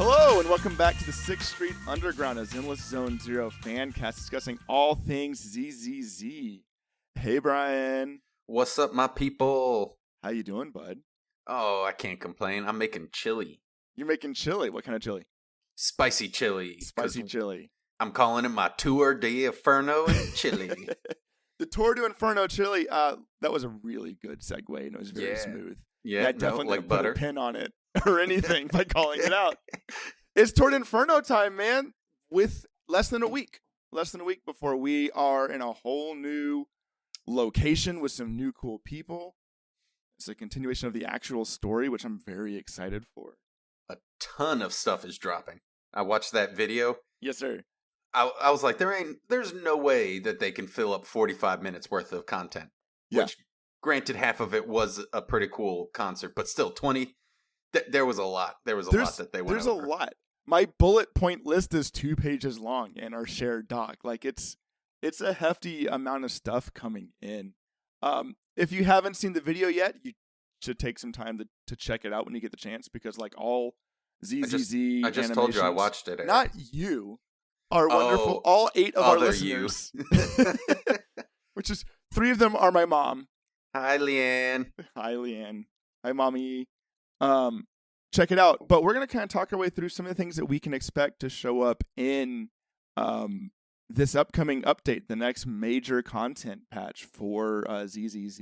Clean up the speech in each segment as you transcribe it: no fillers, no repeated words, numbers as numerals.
Hello and welcome back to the 6th Street Underground, a Zenless Zone Zero fan cast discussing all things ZZZ. Hey Brian. What's up, my people? How you doing, bud? Oh, I can't complain. I'm making chili. You're making chili. What kind of chili? Spicy chili. Spicy chili. I'm calling it my Tour de Inferno and chili. The Tour de Inferno chili, that was a really good segue and it was very smooth. Yeah, I definitely like put butter. a pin on it or anything by calling it out. It's Tour de Inferno time, man, with less than a week. Less than a week before we are in a whole new location with some new cool people. It's a continuation of the actual story, which I'm very excited for. A ton of stuff is dropping. I watched that video. Yes, sir. I was like, there's no way that they can fill up 45 minutes worth of content. Yeah. Which, granted, half of it was a pretty cool concert, but still, 20. There was a lot. There's a lot that they went over. There's a lot. My bullet point list is 2 pages long in our shared doc. Like it's a hefty amount of stuff coming in. If you haven't seen the video yet, you should take some time to check it out when you get the chance, because like all ZZZ I just told you I watched it. Eric. Not you. Our wonderful, all 8 of our listeners. Which is 3 of them are my mom. Hi, Leanne. Hi, Leanne. Hi, Mommy. Check it out. But we're going to kind of talk our way through some of the things that we can expect to show up in this upcoming update, the next major content patch for ZZZ.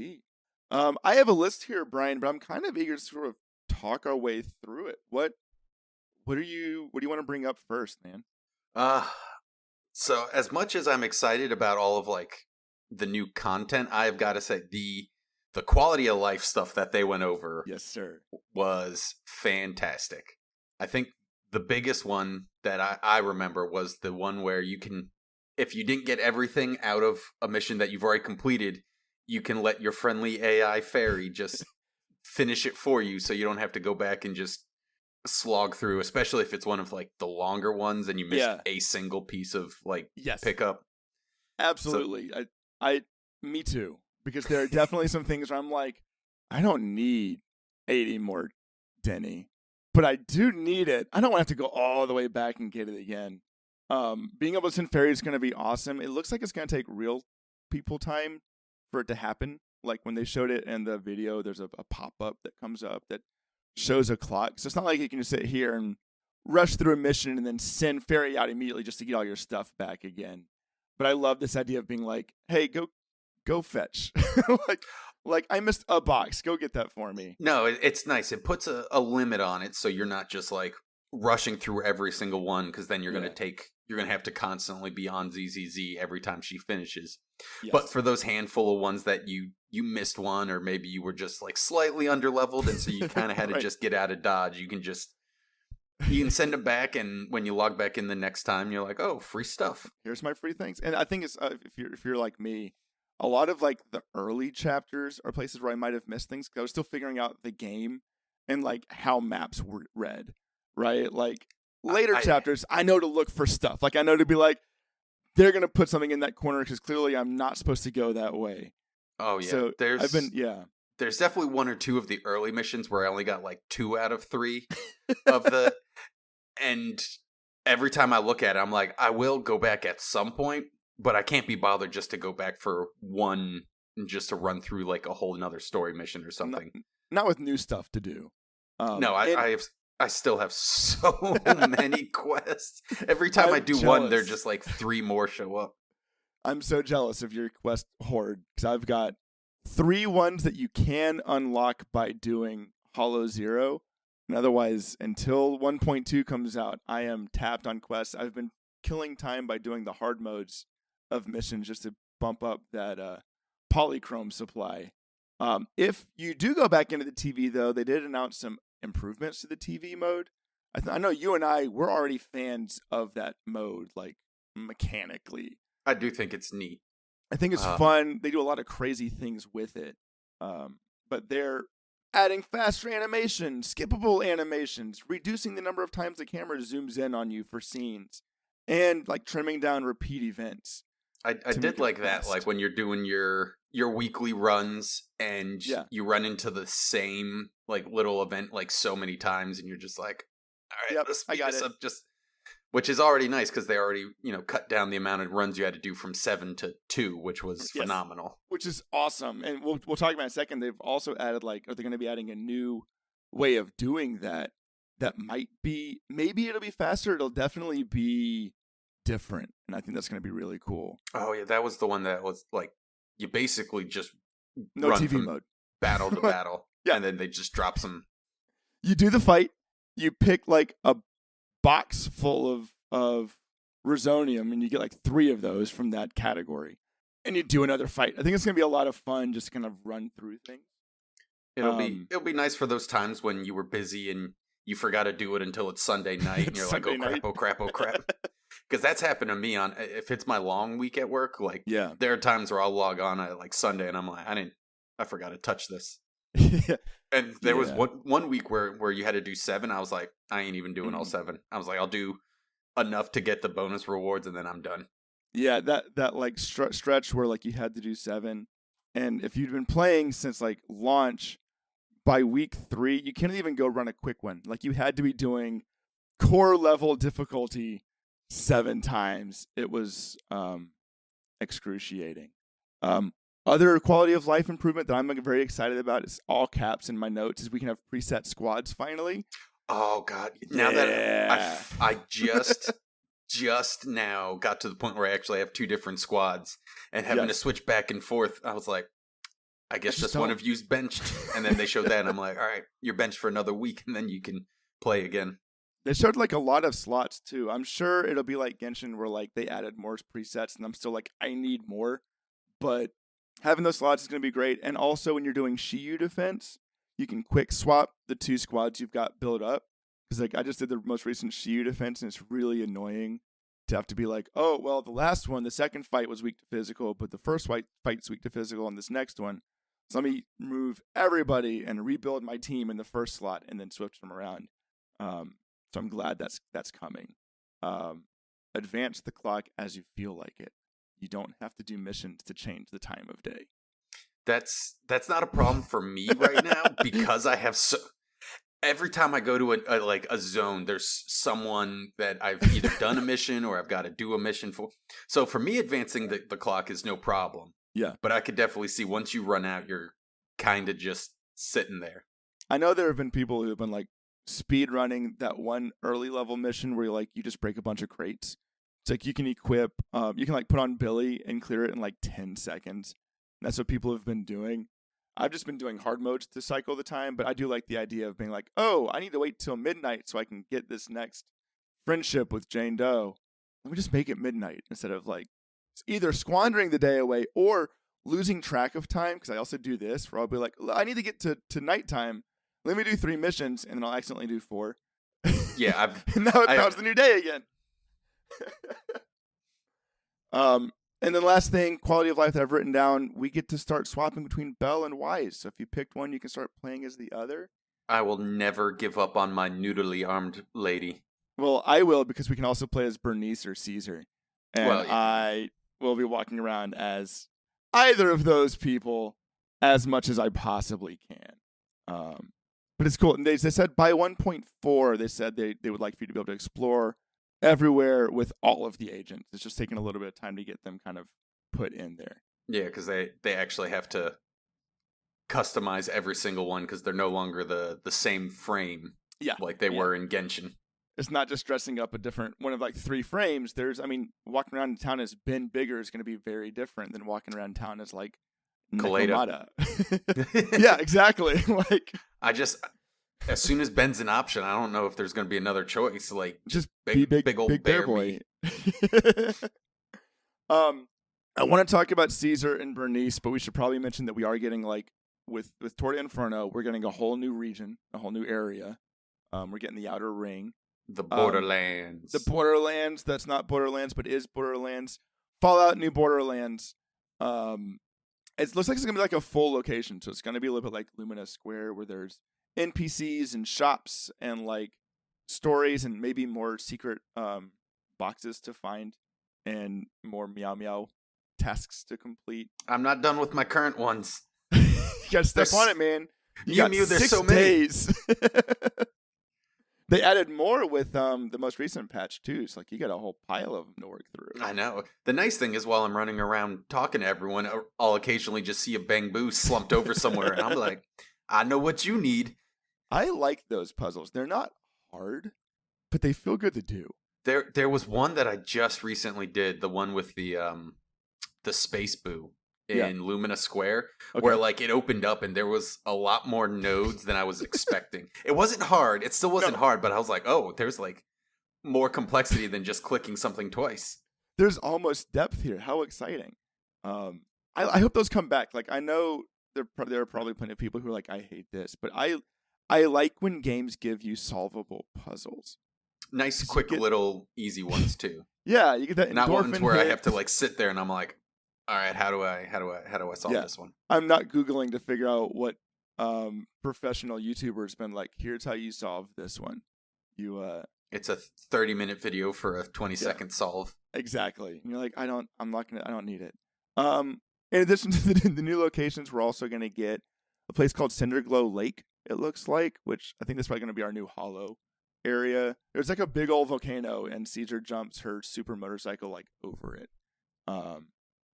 I have a list here, Brian, but I'm kind of eager to sort of talk our way through it. What do you want to bring up first, man? So as much as I'm excited about all of like the new content, I've got to say the quality of life stuff that they went over, yes, sir, was fantastic. I think the biggest one that I remember was the one where you can, if you didn't get everything out of a mission that you've already completed, you can let your friendly AI fairy just finish it for you, so you don't have to go back and just slog through, especially if it's one of like the longer ones and you missed a single piece of like pickup. Absolutely. So, I me too, because there are definitely some things where I'm like, I don't need 80 more Denny, but I do need it. I don't want to have to go all the way back and get it again. Being able to send fairies is going to be awesome. It looks like it's going to take real people time for it to happen. Like when they showed it in the video, there's a pop-up that comes up that shows a clock. So it's not like you can just sit here and rush through a mission and then send fairy out immediately just to get all your stuff back again. But I love this idea of being like, hey, go fetch. like I missed a box. Go get that for me. No, it's nice. It puts a limit on it, so you're not just like rushing through every single one, because then you're gonna have to constantly be on ZZZ every time she finishes. Yes. But for those handful of ones that you missed one, or maybe you were just like slightly underleveled, and so you kind of had to just get out of Dodge, you can send them back, and when you log back in the next time, you're like, oh, free stuff. Here's my free things. And I think it's if you're like me, a lot of like the early chapters are places where I might have missed things, because I was still figuring out the game and like how maps were read, right? Like later chapters, I know to look for stuff. Like I know to be like, they're going to put something in that corner because clearly I'm not supposed to go that way. Oh, yeah. So There's definitely 1 or 2 of the early missions where I only got like 2 out of 3 of the, and every time I look at it, I'm like, I will go back at some point, but I can't be bothered just to go back for one, just to run through like a whole another story mission or something. Not with new stuff to do. No, I still have so many quests. Every time I do one, they're just like 3 more show up. I'm so jealous of your quest horde, because I've got 3 ones that you can unlock by doing Hollow Zero. And otherwise, until 1.2 comes out, I am tapped on quests. I've been killing time by doing the hard modes of missions just to bump up that polychrome supply. If you do go back into the TV, though, they did announce some improvements to the TV mode. I know you and we're already fans of that mode, like mechanically. I do think it's neat. I think it's fun. They do a lot of crazy things with it. But they're adding faster animations, skippable animations, reducing the number of times the camera zooms in on you for scenes, and like trimming down repeat events. I did like that, like when you're doing your weekly runs and you run into the same like little event like so many times, and you're just like, right, Yep, let's I speed got this it. up which is already nice because they already, cut down the amount of runs you had to do from 7 to 2, which was Yes. phenomenal. Which is awesome. And we'll talk about in a second. They've also added are they going to be adding a new way of doing that might be, maybe it'll be faster. It'll definitely be different. And I think that's going to be really cool. Oh yeah, that was the one that was like, you basically just No run TV from mode. battle to battle. Yeah. And then they just drop some. You do the fight. You pick like a box full of Rosonium, and you get like 3 of those from that category. And you do another fight. I think it's going to be a lot of fun just to kind of run through things. It'll be nice for those times when you were busy and you forgot to do it until it's Sunday night and you're like, oh crap. Because that's happened to me if it's my long week at work. Like, yeah, there are times where I'll log on at like Sunday and I'm like, I forgot to touch this. And there was one week where you had to do 7. I was like, I ain't even doing all 7. I was like, I'll do enough to get the bonus rewards and then I'm done. Yeah, that like stretch where like you had to do 7, and if you'd been playing since like launch, by week 3 you can't even go run a quick one. Like, you had to be doing core level difficulty 7 times. It was excruciating. Other quality of life improvement that I'm very excited about, is all caps in my notes, is we can have preset squads finally. Oh God! Now that I just now got to the point where I actually have 2 different squads and having to switch back and forth, I was like, I guess just one of you's benched. And then they showed that and I'm like, all right, you're benched for another week and then you can play again. They showed like a lot of slots too. I'm sure it'll be like Genshin where like they added more presets and I'm still like, I need more. But having those slots is going to be great. And also when you're doing Shiyu defense, you can quick swap the 2 squads you've got built up. Because like I just did the most recent Shiyu defense and it's really annoying to have to be like, oh, well, the last one, the second fight was weak to physical, but the first fight's weak to physical on this next one. So let me move everybody and rebuild my team in the first slot and then switch them around. So I'm glad that's coming. Advance the clock as you feel like it. You don't have to do missions to change the time of day. That's not a problem for me right now because I have every time I go to a zone, there's someone that I've either done a mission or I've got to do a mission for. So for me, advancing the clock is no problem. Yeah. But I could definitely see once you run out, you're kind of just sitting there. I know there have been people who have been like speed running that one early level mission where you just break a bunch of crates. It's like you can equip, you can like put on Billy and clear it in like 10 seconds. That's what people have been doing. I've just been doing hard modes to cycle the time, but I do like the idea of being like, oh, I need to wait till midnight so I can get this next friendship with Jane Doe. Let me just make it midnight instead of like either squandering the day away or losing track of time. Because I also do this where I'll be like, I need to get to nighttime. Let me do 3 missions, and then I'll accidentally do 4. Yeah, and now it's the new day again. And then last thing, quality of life that I've written down, we get to start swapping between Belle and Wise. So if you picked one, you can start playing as the other. I will never give up on my noodly armed lady. Well, I will, because we can also play as Bernice or Caesar. And I will be walking around as either of those people as much as I possibly can. But it's cool. And they said by 1.4, they said they would like for you to be able to explore everywhere with all of the agents. It's just taking a little bit of time to get them kind of put in there. Yeah, because they actually have to customize every single one because they're no longer the same frame like they were in Genshin. It's not just dressing up a different one of like 3 frames. Walking around town as Ben Bigger is going to be very different than walking around town as like Nikomata. Yeah, exactly. Like as soon as Ben's an option, I don't know if there's going to be another choice. Like just big old bear boy. I want to talk about Caesar and Bernice, but we should probably mention that we are getting like with Torta Inferno, we're getting a whole new region, a whole new area. We're getting the Outer Ring. The Borderlands. The Borderlands. That's not Borderlands, but is Borderlands. Fallout New Borderlands. It looks like it's going to be like a full location. So it's going to be a little bit like Lumina Square where there's NPCs and shops and like stories and maybe more secret boxes to find and more Meow Meow tasks to complete. I'm not done with my current ones. You got to step on it, man. You got Mew, there's 6 so many. days. They added more with the most recent patch too. So like you got a whole pile of them to work through. I know. The nice thing is while I'm running around talking to everyone, I'll occasionally just see a Bangbu slumped over somewhere, and I'm like, I know what you need. I like those puzzles. They're not hard, but they feel good to do. There was one that I just recently did, the one with the space boo in Lumina Square, where like it opened up and there was a lot more nodes than I was expecting. It wasn't hard. It still wasn't hard, but I was like, oh, there's like more complexity than just clicking something twice. There's almost depth here. How exciting. I hope those come back. Like I know there are probably plenty of people who are like, I hate this, but I like when games give you solvable puzzles. Nice, quick, little, easy ones too. Yeah, you get that. Not ones where I have to like sit there and I'm like, all right, how do I solve this one? I'm not Googling to figure out what professional YouTuber's been like. Here's how you solve this one. It's a 30-minute video for a 20-second solve. Exactly. And you're like, I don't need it. In addition to the new locations, we're also going to get a place called Cinderglow Lake. It looks like, which I think this is probably going to be our new hollow area. There's like a big old volcano, and Caesar jumps her super motorcycle like over it.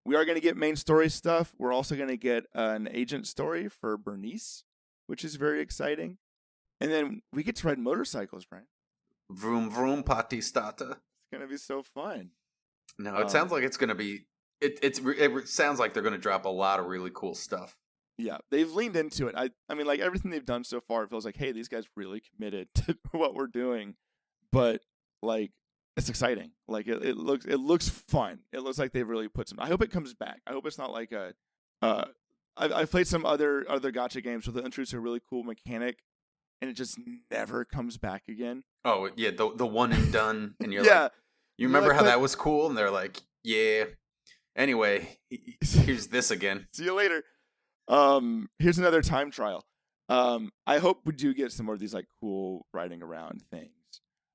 We are going to get main story stuff. We're also going to get an agent story for Bernice, which is very exciting. And then we get to ride motorcycles, Brian. Vroom vroom pati stata. It's going to be so fun. No, it sounds like it's going to be. It sounds like they're going to drop a lot of really cool stuff. Yeah, they've leaned into it. I mean, like everything they've done so far, it feels like, hey, these guys really committed to what we're doing. But like, it's exciting. Like it looks fun. It looks like they've really put some. I hope it comes back. I hope it's not like a. I've played some other gacha games where they introduce a really cool mechanic, and it just never comes back again. Oh yeah, the one and done, and you're like, you remember how that was cool? And they're like, yeah. Anyway, here's this again. See you later. Here's another time trial. I hope we do get some more of these like cool riding around things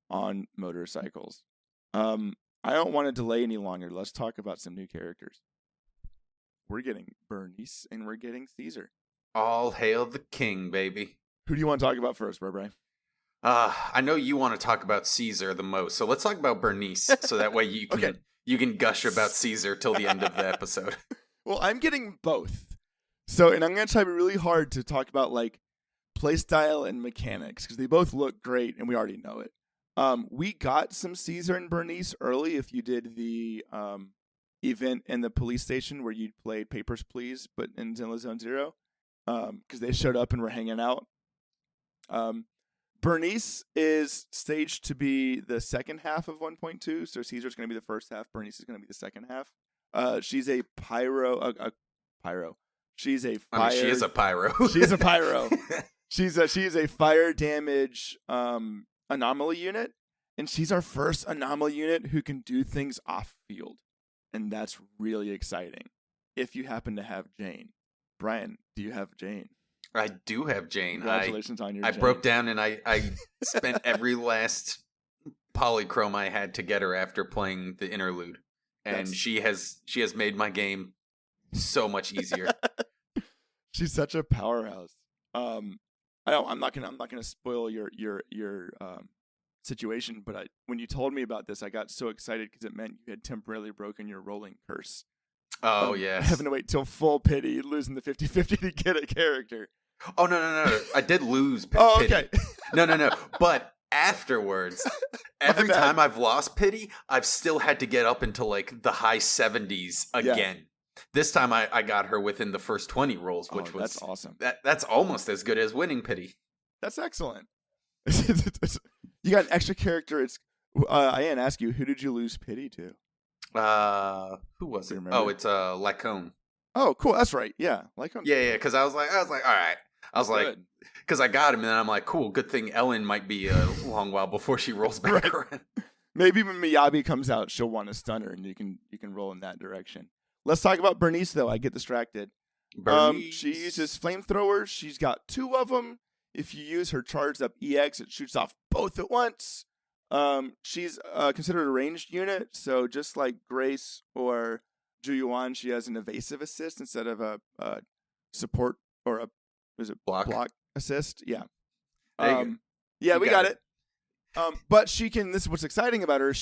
on motorcycles. I don't want to delay any longer. Let's talk about some new characters. We're getting Bernice and we're getting Caesar. All hail the king, baby. Who do you want to talk about first, Barbara? I know you want to talk about Caesar the most, so let's talk about Bernice, so that way you can you can gush about Caesar till the end of the episode. Well, I'm getting both. So, and I'm going to try really hard to talk about like playstyle and mechanics because they both look great and we already know it. We got some Caesar and Bernice early if you did the event in the police station where you played Papers, Please, but in Zenless Zone Zero because they showed up and were hanging out. Bernice is staged to be the second half of 1.2, so Caesar's going to be the first half. Bernice is going to be the second half. She's a pyro. She's a fire. I mean, she is a pyro. She's a pyro. She is a fire damage anomaly unit, and she's our first anomaly unit who can do things off field, and that's really exciting. If you happen to have Jane, Brian, do you have Jane? I do have Jane. Congratulations on your Jane. I broke down and I spent every last polychrome I had to get her after playing the interlude, and she has made my game so much easier. She's such a powerhouse. I'm not gonna spoil your situation, but when you told me about this, I got so excited because it meant you had temporarily broken your rolling curse. Oh yeah, having to wait till full pity, losing the 50-50 to get a character. Oh no! I did lose pity. Oh okay. No. But afterwards, every time I've lost pity, I've still had to get up into like the high 70s again. Yeah. This time I got her within the first 20 rolls, which was that's awesome. That's almost as good as winning pity. That's excellent. You got an extra character. I didn't ask you, who did you lose pity to? Who was it? Oh, it's Lacone. Oh, cool. That's right. Yeah, Lacone. Yeah. Because I was like, all right. I was like, because I got him, and then I'm like, cool. Good thing Ellen might be a long while before she rolls back around. Maybe when Miyabi comes out, she'll want to stun her, and you can roll in that direction. Let's talk about Bernice, though. I get distracted. She uses flamethrowers. She's got 2 of them. If you use her charged up EX, it shoots off both at once. She's considered a ranged unit, so just like Grace or Juyuan, she has an evasive assist instead of a support or a block assist. Yeah. Yeah, we got it. But she can. This is what's exciting about her.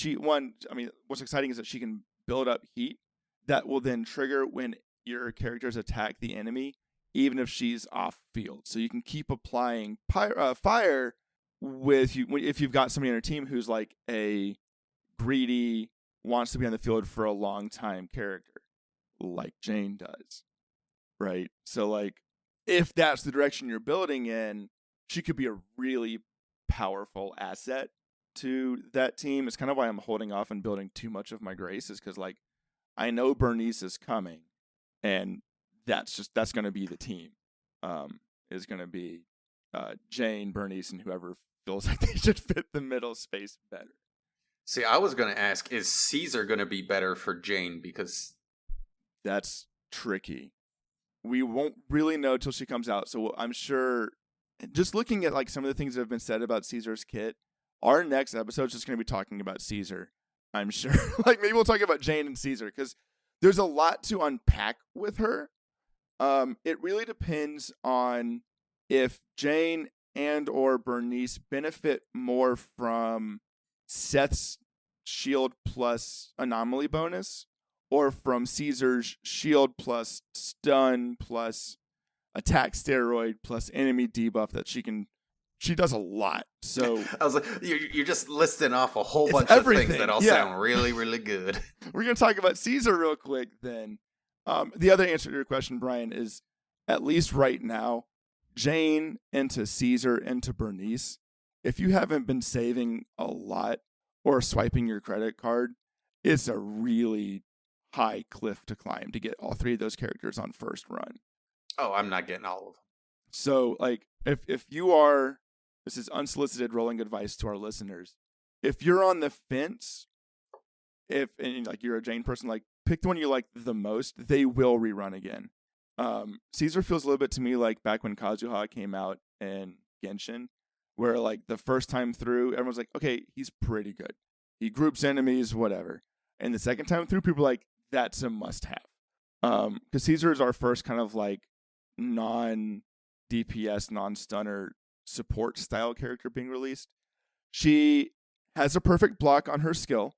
What's exciting is that she can build up heat that will then trigger when your characters attack the enemy, even if she's off field. So you can keep applying fire with you if you've got somebody on your team who's like a greedy, wants to be on the field for a long time character, like Jane does, right? So like, if that's the direction you're building in, she could be a really powerful asset to that team. It's kind of why I'm holding off on building too much of my Grace, is because like I know Bernice is coming, and that's going to be the team. Is going to be Jane, Bernice, and whoever feels like they should fit the middle space better. See, I was going to ask, is Caesar going to be better for Jane? Because that's tricky. We won't really know till she comes out. So I'm sure, just looking at like some of the things that have been said about Caesar's kit, our next episode is just going to be talking about Caesar. I'm sure. Like maybe we'll talk about Jane and Caesar because there's a lot to unpack with her. It really depends on if Jane and or Bernice benefit more from Seth's shield plus anomaly bonus, or from Caesar's shield plus stun plus attack steroid plus enemy debuff that she does a lot. So I was like, you're just listing off a whole bunch of things that all sound really, really good. We're going to talk about Caesar real quick then. The other answer to your question, Brian, is at least right now, Jane into Caesar into Bernice. If you haven't been saving a lot or swiping your credit card, it's a really high cliff to climb to get all three of those characters on first run. Oh, I'm not getting all of them. So, like, if you are, this is unsolicited rolling advice to our listeners. If you're on the fence, and like you're a Jane person, like pick the one you like the most. They will rerun again. Caesar feels a little bit to me like back when Kazuha came out in Genshin, where like the first time through, everyone's like, okay, he's pretty good. He groups enemies, whatever. And the second time through, people are like, that's a must-have. Because Caesar is our first kind of like non-DPS, non-stunner support style character being released. She has a perfect block on her skill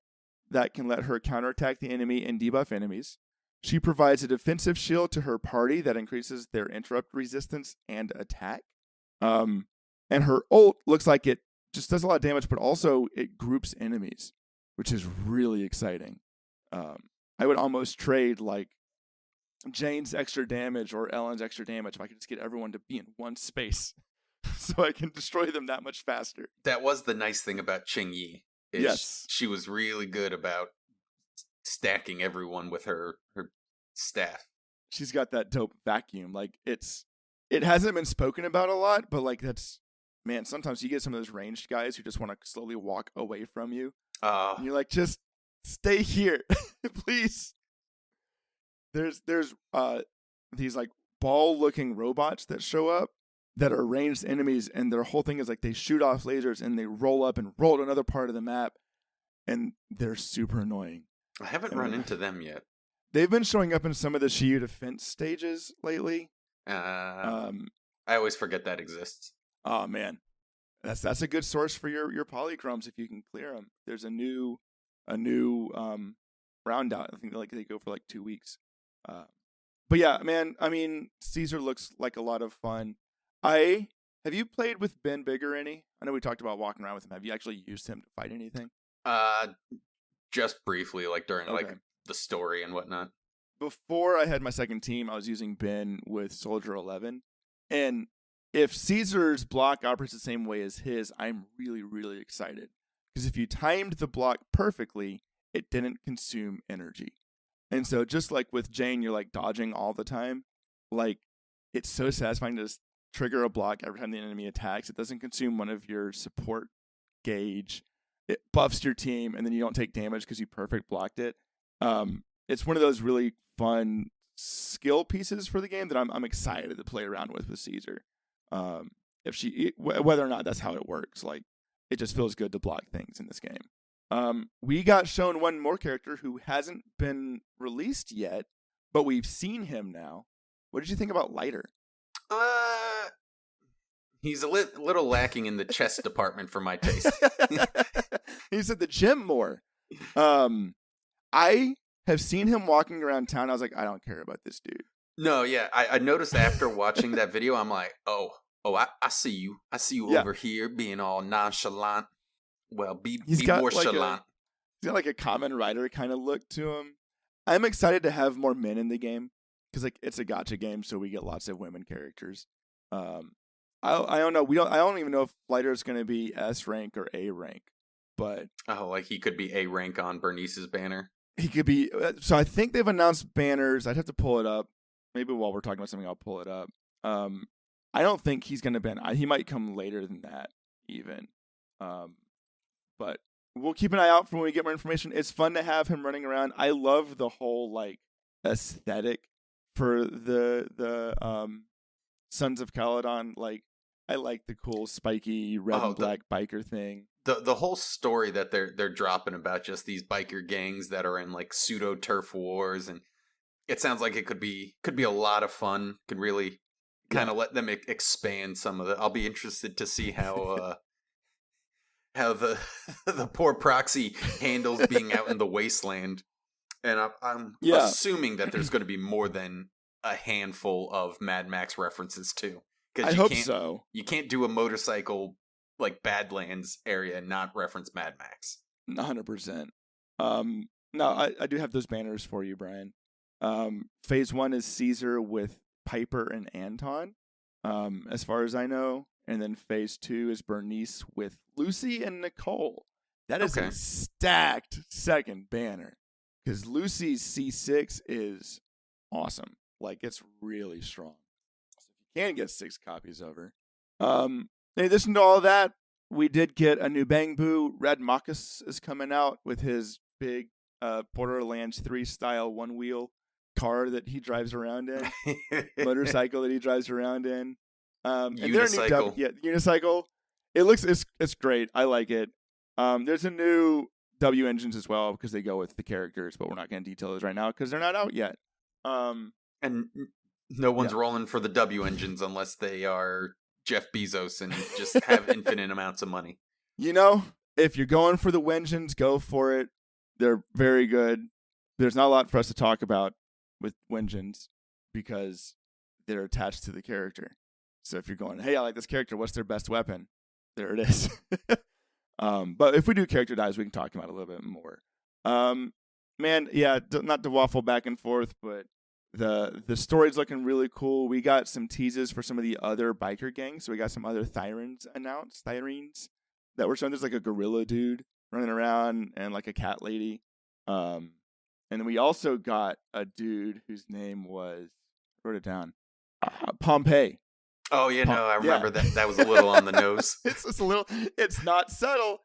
that can let her counterattack the enemy and debuff enemies. She provides a defensive shield to her party that increases their interrupt resistance and attack. And her ult looks like it just does a lot of damage, but also it groups enemies, which is really exciting. I would almost trade like Jane's extra damage or Ellen's extra damage if I could just get everyone to be in one space so I can destroy them that much faster. That was the nice thing about Ching Yi. Yes. She was really good about stacking everyone with her staff. She's got that dope vacuum. Like it hasn't been spoken about a lot, but like man, sometimes you get some of those ranged guys who just want to slowly walk away from you. And you're like, just stay here, please. There's these like ball-looking robots that show up that are ranged enemies, and their whole thing is like they shoot off lasers and they roll up and roll to another part of the map, and they're super annoying. I haven't run into them yet. They've been showing up in some of the Shiyu defense stages lately. I always forget that exists. Oh man, that's a good source for your polychromes if you can clear them. There's a new round out. I think they go for like 2 weeks. But yeah, man, I mean, Caesar looks like a lot of fun. Have you played with Ben Bigger any? I know we talked about walking around with him. Have you actually used him to fight anything? Just briefly, like during like the story and whatnot. Before I had my second team, I was using Ben with Soldier 11. And if Caesar's block operates the same way as his, I'm really, really excited. Because if you timed the block perfectly, it didn't consume energy. And so just like with Jane, you're like dodging all the time. Like, it's so satisfying to just trigger a block every time the enemy attacks. It doesn't consume one of your support gauge. It buffs your team, and then you don't take damage because you perfect blocked it. It's one of those really fun skill pieces for the game that I'm excited to play around with Caesar. Whether or not that's how it works, like it just feels good to block things in this game. We got shown one more character who hasn't been released yet, but we've seen him now. What did you think about Lighter? He's a little lacking in the chess department for my taste. He's at the gym more. I have seen him walking around town. I was like, I don't care about this dude. No, yeah. I noticed after watching that video, I'm like, oh, I see you. I see you over here being all nonchalant. Well, be more chalant. He's got like a Kamen Rider kind of look to him. I'm excited to have more men in the game because like it's a gacha game, so we get lots of women characters. I don't know. I don't even know if Lighter's going to be S rank or A rank, but like he could be A rank on Bernice's banner. He could be. So I think they've announced banners. I'd have to pull it up. Maybe while we're talking about something, I'll pull it up. I don't think he's going to ban. He might come later than that, even. But we'll keep an eye out for when we get more information. It's fun to have him running around. I love the whole like aesthetic for the Sons of Caledon. Like, I like the cool spiky red and black biker thing. The whole story that they're dropping about just these biker gangs that are in like pseudo turf wars, and it sounds like it could be a lot of fun. Could really kind of let them expand some of it. I'll be interested to see how the poor proxy handles being out in the wasteland. And I'm assuming that there's going to be more than a handful of Mad Max references too. I hope so. You can't do a motorcycle like Badlands area and not reference Mad Max. 100%. No, I do have those banners for you, Brian. Phase 1 is Caesar with Piper and Anton, as far as I know. And then phase 2 is Bernice with Lucy and Nicole. That is a stacked second banner. Because Lucy's C6 is awesome. Like, it's really strong. So if you can get 6 copies over. In addition to all that, we did get a new Bang Boo. Red Marcus is coming out with his big Borderlands 3 style one-wheel car that he drives around in. Motorcycle that he drives around in. Unicycle. Unicycle. It's great. I like it. There's a new W engines as well because they go with the characters, but we're not going to detail those right now because they're not out yet. And no one's rolling for the W engines unless they are Jeff Bezos and just have infinite amounts of money. You know, if you're going for the Wengens, go for it. They're very good. There's not a lot for us to talk about with Wengens because they're attached to the character. So if you're going, hey, I like this character, what's their best weapon? There it is. But if we do character dives, we can talk about it a little bit more. Man, yeah, not to waffle back and forth, but the story's looking really cool. We got some teases for some of the other biker gangs. So we got some other Thyrens announced, that were shown. There's like a gorilla dude running around and like a cat lady. And then we also got a dude whose name was, I wrote it down, Pompeii. Oh, yeah, no, I remember that. That was a little on the nose. It's not subtle.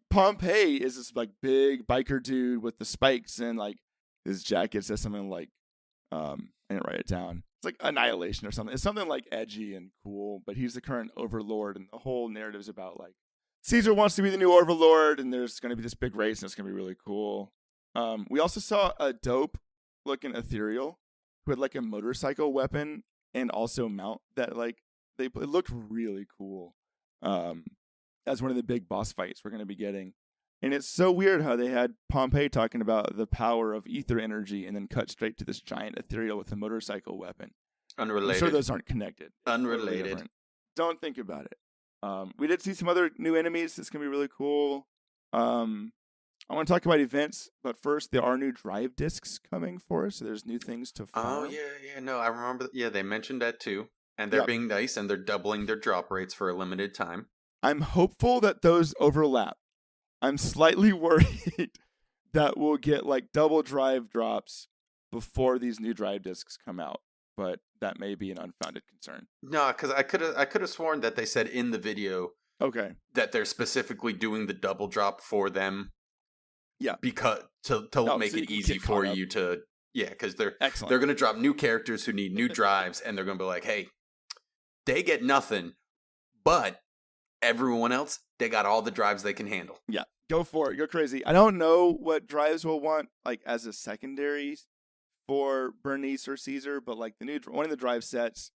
Pompeii is this like big biker dude with the spikes, and like his jacket says something like, I didn't write it down. It's like Annihilation or something. It's something like edgy and cool, but he's the current overlord, and the whole narrative is about like Caesar wants to be the new overlord, and there's going to be this big race, and it's going to be really cool. We also saw a dope looking ethereal who had like a motorcycle weapon and also mount that like it looked really cool. As one of the big boss fights we're going to be getting. And it's so weird how they had Pompeii talking about the power of ether energy and then cut straight to this giant ethereal with a motorcycle weapon. Unrelated. I'm sure those aren't connected. Unrelated. Totally don't think about it. We did see some other new enemies. It's going to be really cool. I want to talk about events, but first, there are new drive discs coming for us, so there's new things to farm. Oh, yeah, no, I remember. Yeah, they mentioned that too. And they're being nice, and they're doubling their drop rates for a limited time. I'm hopeful that those overlap. I'm slightly worried that we'll get like double drive drops before these new drive discs come out, but that may be an unfounded concern. No, because I could have sworn that they said in the video that they're specifically doing the double drop for them. Yeah, because to make it easy for you to because they're going to drop new characters who need new drives, and they're going to be like, hey, they get nothing, but everyone else, they got all the drives they can handle. Yeah, go for it. Go crazy. I don't know what drives we'll want like as a secondary for Bernice or Caesar, but like one of the drive sets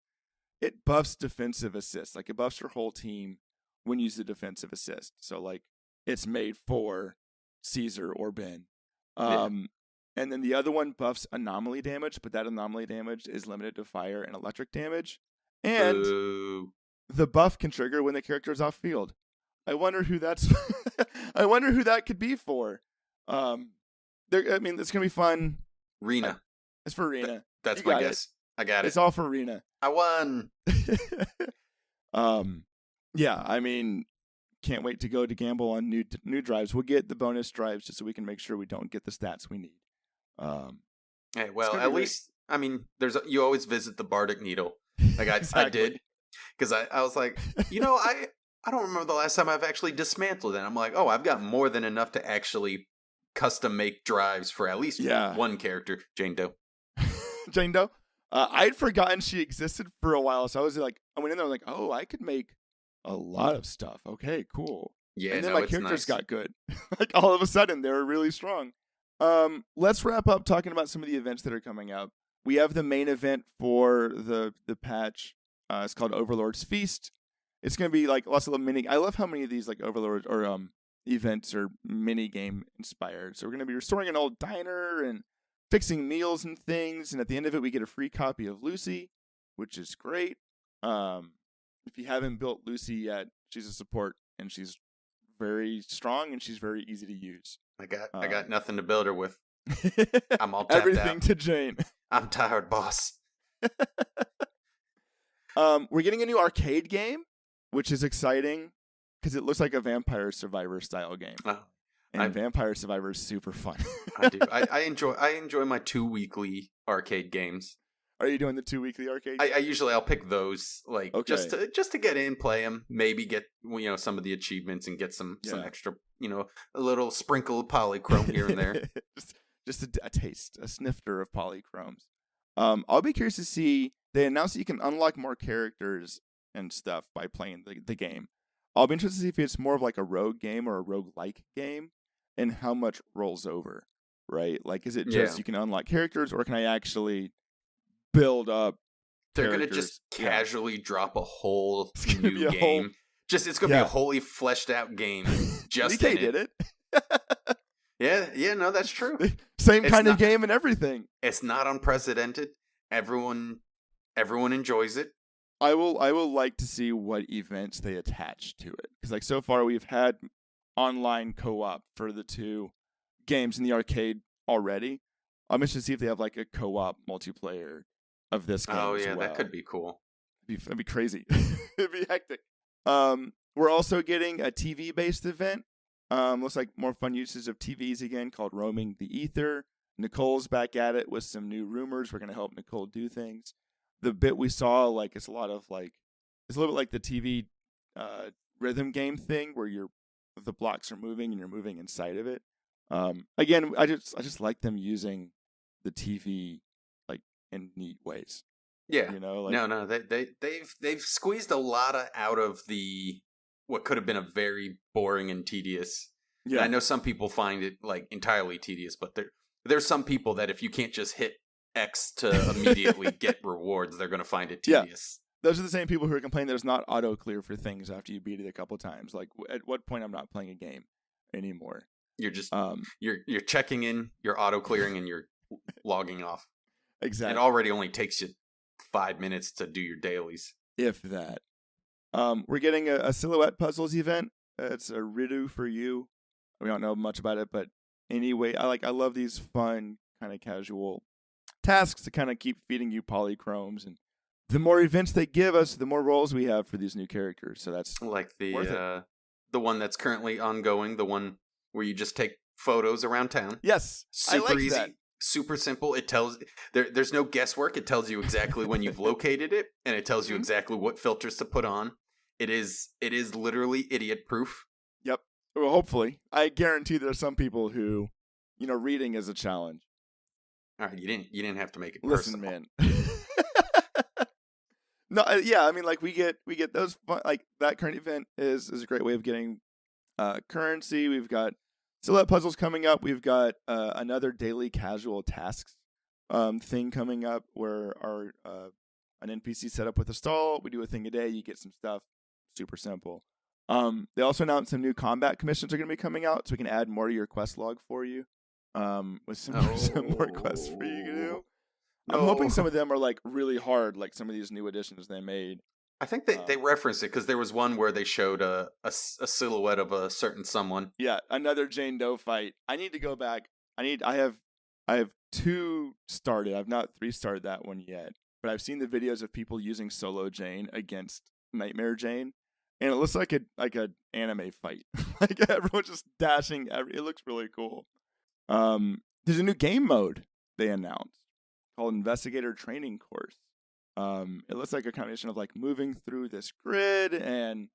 it buffs defensive assist. Like it buffs your whole team when you use the defensive assist. So like it's made for Caesar or Ben. And then the other one buffs anomaly damage, but that anomaly damage is limited to fire and electric damage. And the buff can trigger when the character is off field. I wonder who that's. I wonder who that could be for. I mean, it's gonna be fun. Rena. It's for Rena. That's my guess. I got it. It's all for Rena. I won. Yeah. I mean, can't wait to go to gamble on new drives. We'll get the bonus drives just so we can make sure we don't get the stats we need. Hey, well, at least I mean, you always visit the Bardic Needle. Like Exactly. I did, because I was like, I don't remember the last time I've actually dismantled it. I'm like, oh, I've got more than enough to actually custom make drives for at least one character, Jane Doe. Jane Doe. I'd forgotten she existed for a while, so I was like, I went in there, I was like, oh, I could make a lot of stuff. Okay, cool. Yeah, and then my characters got good. Like all of a sudden, they were really strong. Let's wrap up talking about some of the events that are coming up. We have the main event for the patch. It's called Overlord's Feast. It's gonna be like lots of little mini. I love how many of these like Overlord or events are mini game inspired. So we're gonna be restoring an old diner and fixing meals and things. And at the end of it, we get a free copy of Lucy, which is great. If you haven't built Lucy yet, she's a support and she's very strong and she's very easy to use. I got nothing to build her with. I'm all tapped everything out. To Jane. I'm tired, boss. We're getting a new arcade game, which is exciting because it looks like a Vampire Survivor style game. And Vampire Survivor is super fun. I do. I enjoy my 2 weekly arcade games. Are you doing the 2 weekly arcade games? I'll pick those just to get in, play them, maybe get some of the achievements and get some extra a little sprinkle of polychrome here and there. just a taste, a snifter of polychromes. I'll be curious to see. They announced that you can unlock more characters and stuff by playing the game. I'll be interested to see if it's more of like a rogue game or a rogue-like game and how much rolls over, right? Like, is it just you can unlock characters or can I actually build up They're going to just casually drop a whole new game. It's going to be a wholly fleshed out game. Just DK did it. Yeah, no, that's true. Same kind of game and everything. It's not unprecedented. Everyone enjoys it. I will like to see what events they attach to it. Because like so far we've had online co-op for the 2 games in the arcade already. I'm interested to see if they have like a co-op multiplayer of this game. Oh yeah, as well. that could be cool. It'd be crazy. It'd be hectic. We're also getting a TV-based event. Looks like more fun uses of TVs again, called Roaming the Ether. Nicole's back at it with some new rumors. We're going to help Nicole do things. The bit we saw, like, it's a little bit like the TV rhythm game thing where the blocks are moving and you're moving inside of it. Again, I just like them using the TV like in neat ways. Yeah, no, they've squeezed a lot out of what could have been a very boring and tedious. Yeah, and I know some people find it like entirely tedious, but there's some people that if you can't just hit X to immediately get rewards, they're going to find it tedious. Yeah. Those are the same people who are complaining there's not auto clear for things after you beat it a couple times. Like, at what point I'm not playing a game anymore? You're just you're checking in, you're auto clearing, and you're logging off. Exactly. It already only takes you 5 minutes to do your dailies, if that. We're getting a silhouette puzzles event. It's a Ridu for you. We don't know much about it, but anyway, I love these fun kind of casual tasks to kind of keep feeding you polychromes, and the more events they give us, the more roles we have for these new characters. So that's like the one that's currently ongoing, the one where you just take photos around town. Yes, super I like easy, that. Super simple. It tells there's no guesswork. It tells you exactly when you've located it, and it tells you exactly what filters to put on. It is literally idiot proof. Yep. Well, hopefully, I guarantee there are some people who, reading is a challenge. All right, you didn't have to make it Listen, personal. man. No, yeah, I mean, like we get those fun, like that current event is a great way of getting currency. We've got silhouette puzzles coming up. We've got another daily casual tasks thing coming up where our an NPC set up with a stall. We do a thing a day. You get some stuff. Super simple. They also announced some new combat commissions are going to be coming out, so we can add more to your quest log for you. With some more quests for you to do. I'm hoping some of them are like really hard, like some of these new additions they made. I think they referenced it because there was one where they showed a silhouette of a certain someone. Yeah, another Jane Doe fight. I need to go back. I have 2 started. I've not 3 started that one yet, but I've seen the videos of people using solo Jane against Nightmare Jane, and it looks like an anime fight. Like everyone's just dashing. It looks really cool. There's a new game mode they announced called Investigator Training Course. It looks like a combination of like moving through this grid and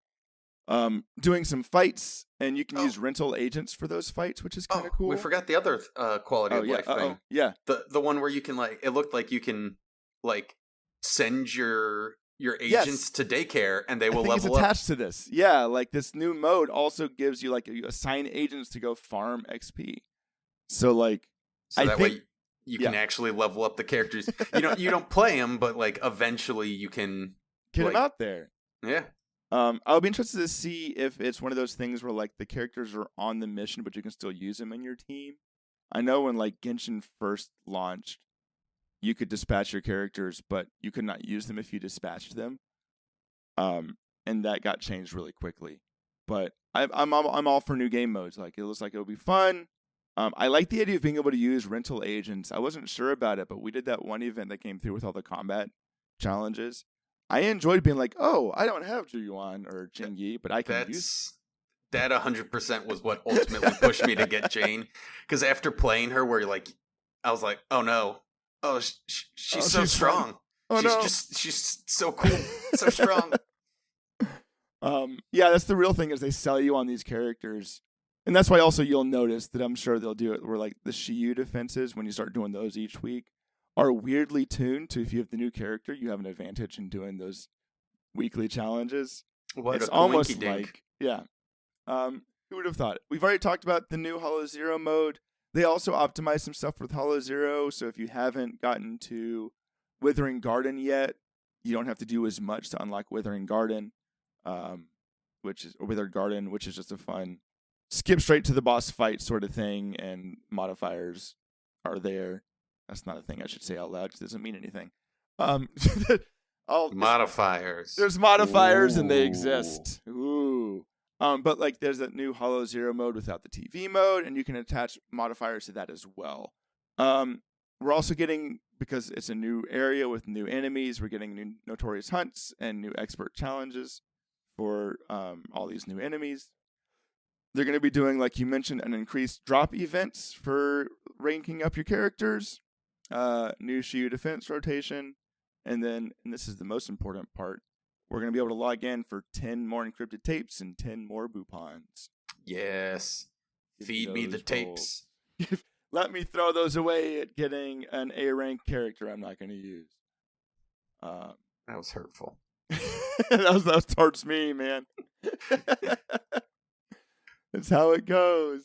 doing some fights, and you can use rental agents for those fights, which is kind of cool. We forgot the other quality of life thing. Yeah, the one where you can like, it looked like you can like send your agents to daycare and they will level up. It's attached to this. Yeah, like this new mode also gives you like you assign agents to go farm XP. So like, that way you can actually level up the characters. You don't play them, but like eventually you can get them out there. Yeah. I'll be interested to see if it's one of those things where like the characters are on the mission, but you can still use them in your team. I know when like Genshin first launched, you could dispatch your characters, but you could not use them if you dispatched them. And that got changed really quickly. But I'm all for new game modes. Like it looks like it'll be fun. I like the idea of being able to use rental agents. I wasn't sure about it, but we did that one event that came through with all the combat challenges. I enjoyed being like, oh, I don't have Zhuyuan or Jingyi, but I can use. That 100% was what ultimately pushed me to get Jane. Because after playing her, I was like, oh no, she's so strong. Oh no, she's so cool, so strong. Yeah, that's the real thing is they sell you on these characters. And that's why also you'll notice that I'm sure they'll do it where like the Shiyu defenses, when you start doing those each week, are weirdly tuned to if you have the new character, you have an advantage in doing those weekly challenges. It's almost like, yeah. Who would have thought it? We've already talked about the new Hollow Zero mode. They also optimized some stuff with Hollow Zero, so if you haven't gotten to Withering Garden yet, you don't have to do as much to unlock Withering Garden, which is just a fun skip straight to the boss fight sort of thing, and modifiers are there. That's not a thing I should say out loud because it doesn't mean anything. Modifiers. There's modifiers. Ooh. And they exist. Ooh. But like there's that new Hollow Zero mode without the TV mode, and you can attach modifiers to that as well. We're also getting, because it's a new area with new enemies, we're getting new Notorious Hunts and new Expert Challenges for all these new enemies. They're going to be doing, like you mentioned, an increased drop events for ranking up your characters, new Shiyu defense rotation, and this is the most important part, we're going to be able to log in for 10 more encrypted tapes and 10 more Boupons. Yes. Feed me the tapes. Let me throw those away at getting an A-rank character I'm not going to use. That was hurtful. that was towards me, man. That's how it goes.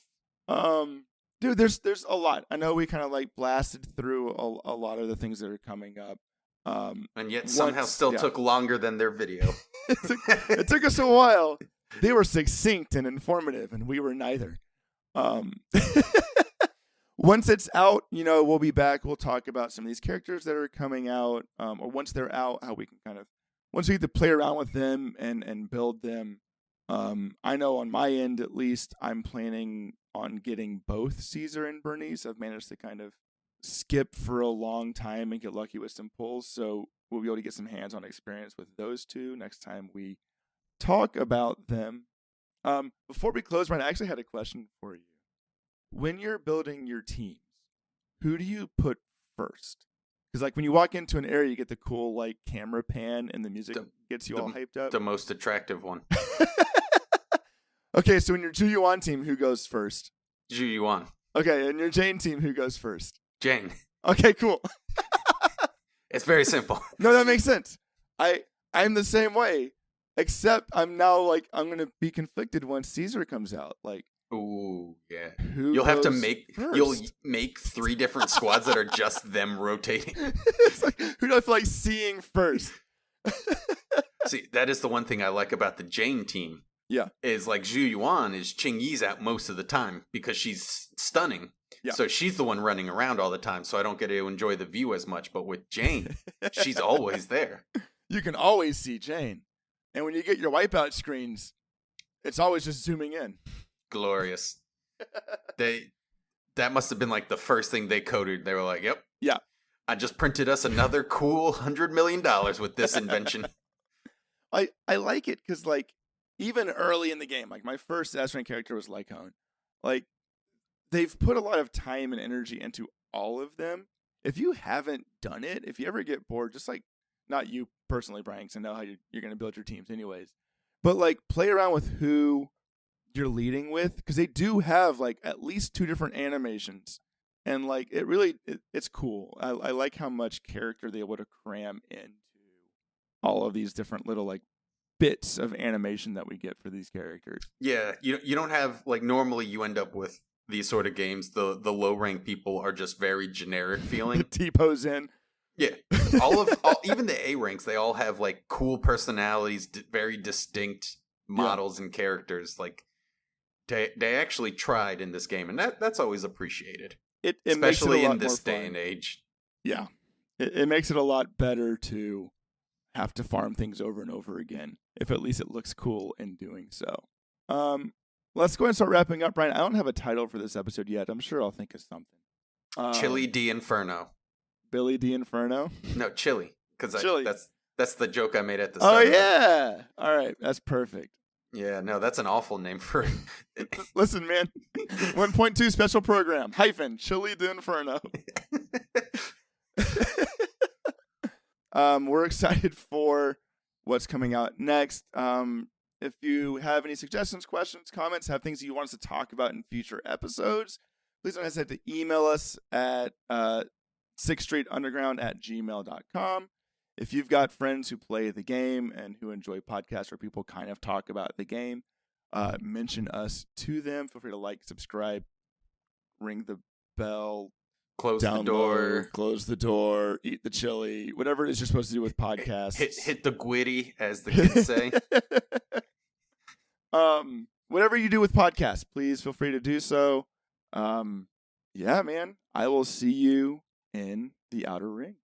Dude, there's a lot. I know we kind of like blasted through a lot of the things that are coming up. And yet somehow took longer than their video. it took us a while. They were succinct and informative, and we were neither. Once it's out, we'll be back. We'll talk about some of these characters that are coming out, or once they're out, how we can once we get to play around with them and build them. I know on my end, at least, I'm planning on getting both Caesar and Bernice. I've managed to kind of skip for a long time and get lucky with some pulls, so we'll be able to get some hands-on experience with those two next time we talk about them. Before we close, Ryan, I actually had a question for you. When you're building your teams, who do you put first? Because like when you walk into an area, you get the cool like camera pan and the music gets you all hyped up. The most attractive one. Okay, so in your Zhuyuan team, who goes first? Zhuyuan. Okay, and your Jane team, who goes first? Jane. Okay, cool. It's very simple. No, that makes sense. I'm the same way, except I'm now like I'm gonna be conflicted once Caesar comes out. Like, Ooh, yeah. Who You'll have to goes make first? you'll make 3 different squads that are just them rotating. It's like, who do I feel like seeing first? See, that is the one thing I like about the Jane team. Yeah. Is like Zhu Yuan is Qing Yi's out most of the time because she's stunning. Yeah. So she's the one running around all the time, so I don't get to enjoy the view as much. But with Jane, she's always there. You can always see Jane. And when you get your wipeout screens, it's always just zooming in. Glorious. That must have been like the first thing they coded. They were like, yep. Yeah. I just printed us another cool $100 million with this invention. I like it because, like, even early in the game, like, my first S-rank character was Lycone. Like, they've put a lot of time and energy into all of them. If you haven't done it, if you ever get bored, just like, not you personally, Brian, because I know how you're going to build your teams anyways, but, like, play around with who you're leading with, because they do have, like, at least 2 different animations. And, like, it's cool. I like how much character they're able to cram into all of these different little, like, bits of animation that we get for these characters. Yeah, you don't have, like, normally you end up with these sort of games, the low rank people are just very generic feeling. The T-pose in. Yeah, even the A ranks, they all have like cool personalities, very distinct models and characters. Like they actually tried in this game, and that's always appreciated. It especially makes it a lot in this more day fun. and age. Yeah, it makes it a lot better to have to farm things over and over again, if at least it looks cool in doing so. Let's go ahead and start wrapping up, Brian. I don't have a title for this episode yet. I'm sure I'll think of something. Chili D Inferno. Billy D Inferno? No, Chili. Because Chili. that's the joke I made at the start. Oh, yeah. All right. That's perfect. Yeah, no, that's an awful name for it. Listen, man. 1.2 special program. - Chili D Inferno. We're excited for what's coming out next. If you have any suggestions, questions, comments, have things that you want us to talk about in future episodes, please don't hesitate to email us at 6thstreetunderground@gmail.com. If you've got friends who play the game and who enjoy podcasts where people kind of talk about the game, mention us to them. Feel free to like, subscribe, ring the bell, close the door, eat the chili, whatever it is you're supposed to do with podcasts. Hit the gwitty, as the kids say. Whatever you do with podcasts, please feel free to do so. Yeah, man. I will see you in the outer ring.